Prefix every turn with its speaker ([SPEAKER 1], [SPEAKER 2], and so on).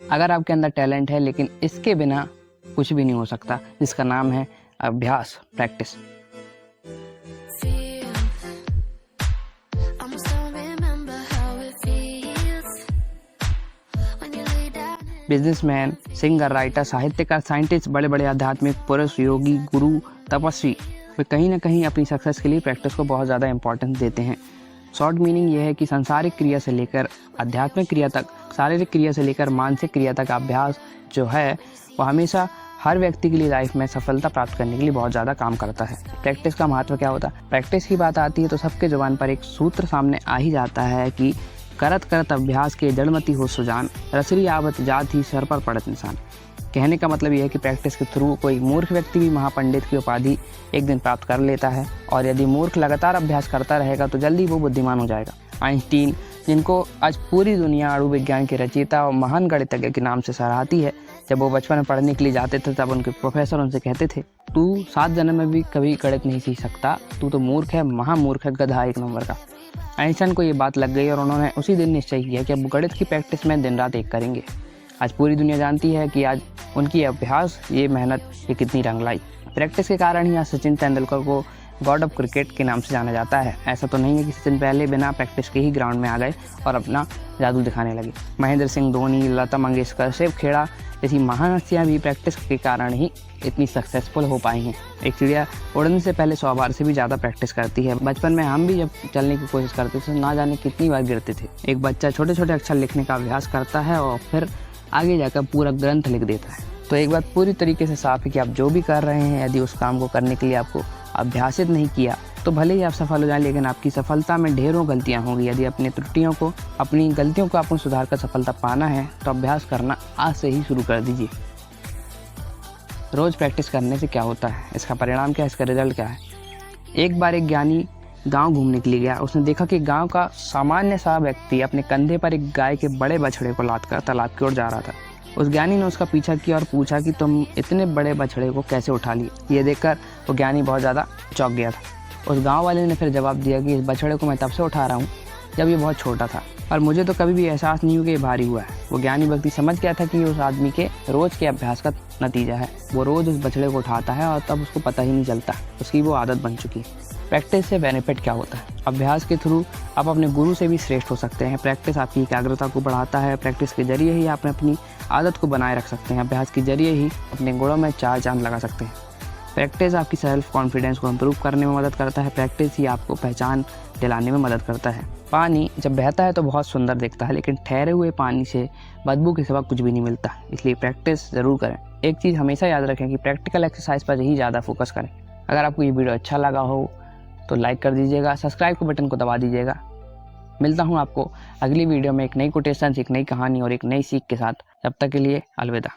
[SPEAKER 1] अगर आपके अंदर टैलेंट है लेकिन इसके बिना कुछ भी नहीं हो सकता, जिसका नाम है अभ्यास, प्रैक्टिस। बिजनेसमैन, सिंगर, राइटर, साहित्यकार, साइंटिस्ट, बड़े बड़े आध्यात्मिक पुरुष, योगी, गुरु, तपस्वी, वे कहीं ना कहीं अपनी सक्सेस के लिए प्रैक्टिस को बहुत ज़्यादा इंपॉर्टेंस देते हैं। शॉर्ट मीनिंग ये है कि सांसारिक क्रिया से लेकर आध्यात्मिक क्रिया तक, शारीरिक क्रिया से लेकर मानसिक क्रिया तक अभ्यास जो है वो हमेशा हर व्यक्ति के लिए लाइफ में सफलता प्राप्त करने के लिए बहुत ज़्यादा काम करता है। प्रैक्टिस का महत्व क्या होता है? प्रैक्टिस की बात आती है तो सबके जुबान पर एक सूत्र सामने आ ही जाता है कि करत करत अभ्यास के जड़मती हो सुजान, रसरी आवत जात ही सर पर पड़त निशान। कहने का मतलब यह है कि प्रैक्टिस के थ्रू कोई मूर्ख व्यक्ति भी महापंडित की उपाधि एक दिन प्राप्त कर लेता है, और यदि मूर्ख लगातार अभ्यास करता रहेगा तो जल्दी वो बुद्धिमान हो जाएगा। आइंस्टीन, जिनको आज पूरी दुनिया अणु विज्ञान के रचयिता और महान गणितज्ञ के नाम से सराहती है, जब वो बचपन में पढ़ने के लिए जाते थे तब उनके प्रोफेसर उनसे कहते थे, तू 7 जन्म में भी कभी गणित नहीं सीख सकता, तू तो मूर्ख है, महामूर्ख है, गधा 1 नंबर का। आइंस्टाइन को ये बात लग गई और उन्होंने उसी दिन निश्चय किया कि अब गणित की प्रैक्टिस में दिन रात एक करेंगे। आज पूरी दुनिया जानती है कि आज उनकी अभ्यास, ये मेहनत, ये कितनी रंग लाई। प्रैक्टिस के कारण ही आज सचिन तेंदुलकर को गॉड ऑफ क्रिकेट के नाम से जाना जाता है। ऐसा तो नहीं है कि सचिन पहले बिना प्रैक्टिस के ही ग्राउंड में आ गए और अपना जादू दिखाने लगे। महेंद्र सिंह धोनी, लता मंगेशकर, शिव खेड़ा जैसी महान हस्तियाँ भी प्रैक्टिस के कारण ही इतनी सक्सेसफुल हो पाई हैं। एक चिड़िया उड़ने से पहले 100 बार से भी ज़्यादा प्रैक्टिस करती है। बचपन में हम भी जब चलने की कोशिश करते थे ना जाने कितनी बार गिरते थे। एक बच्चा छोटे छोटे अक्षर लिखने का अभ्यास करता है और फिर आगे जाकर पूरा ग्रंथ लिख देता है। तो एक बात पूरी तरीके से साफ है कि आप जो भी कर रहे हैं, यदि उस काम को करने के लिए आपको अभ्यासित नहीं किया तो भले ही आप सफल हो जाएं, लेकिन आपकी सफलता में ढेरों गलतियां होंगी। यदि अपनी गलतियों को आपको सुधार कर सफलता पाना है तो अभ्यास करना आज से ही शुरू कर दीजिए। रोज़ प्रैक्टिस करने से क्या होता है, इसका परिणाम क्या है, इसका रिजल्ट क्या है? एक बार एक ज्ञानी गांव घूमने के लिए गया। उसने देखा कि गांव का सामान्य सा व्यक्ति अपने कंधे पर एक गाय के बड़े बछड़े को लादकर तालाब की ओर जा रहा था। उस ज्ञानी ने उसका पीछा किया और पूछा कि तुम इतने बड़े बछड़े को कैसे उठा लिए। ये देखकर वो ज्ञानी बहुत ज़्यादा चौंक गया था। उस गांव वाले ने फिर जवाब दिया कि इस बछड़े को मैं तब से उठा रहा हूँ जब ये बहुत छोटा था, और मुझे तो कभी भी एहसास नहीं हुआ कि ये भारी हुआ है। वो ज्ञानी व्यक्ति समझ गया था कि उस आदमी के रोज़ के अभ्यास का नतीजा है। वो रोज़ उस बछड़े को उठाता है और तब उसको पता ही नहीं चलता, उसकी वो आदत बन चुकी है। प्रैक्टिस से बेनिफिट क्या होता है? अभ्यास के थ्रू आप अपने गुरु से भी श्रेष्ठ हो सकते हैं। प्रैक्टिस आपकी एकाग्रता को बढ़ाता है। प्रैक्टिस के जरिए ही आप अपनी आदत को बनाए रख सकते हैं। अभ्यास के जरिए ही अपने गुणों में 4 चांद लगा सकते हैं। प्रैक्टिस आपकी सेल्फ कॉन्फिडेंस को इम्प्रूव करने में मदद करता है। प्रैक्टिस ही आपको पहचान दिलाने में मदद करता है। पानी जब बहता है तो बहुत सुंदर दिखता है, लेकिन ठहरे हुए पानी से बदबू के सिवा कुछ भी नहीं मिलता। इसलिए प्रैक्टिस ज़रूर करें। एक चीज़ हमेशा याद रखें कि प्रैक्टिकल एक्सरसाइज पर ही ज़्यादा फोकस करें। अगर आपको ये वीडियो अच्छा लगा हो तो लाइक कर दीजिएगा, सब्सक्राइब के बटन को दबा दीजिएगा। मिलता हूँ आपको अगली वीडियो में एक नई कोटेशन, एक नई कहानी और एक नई सीख के साथ। तब तक के लिए अलविदा।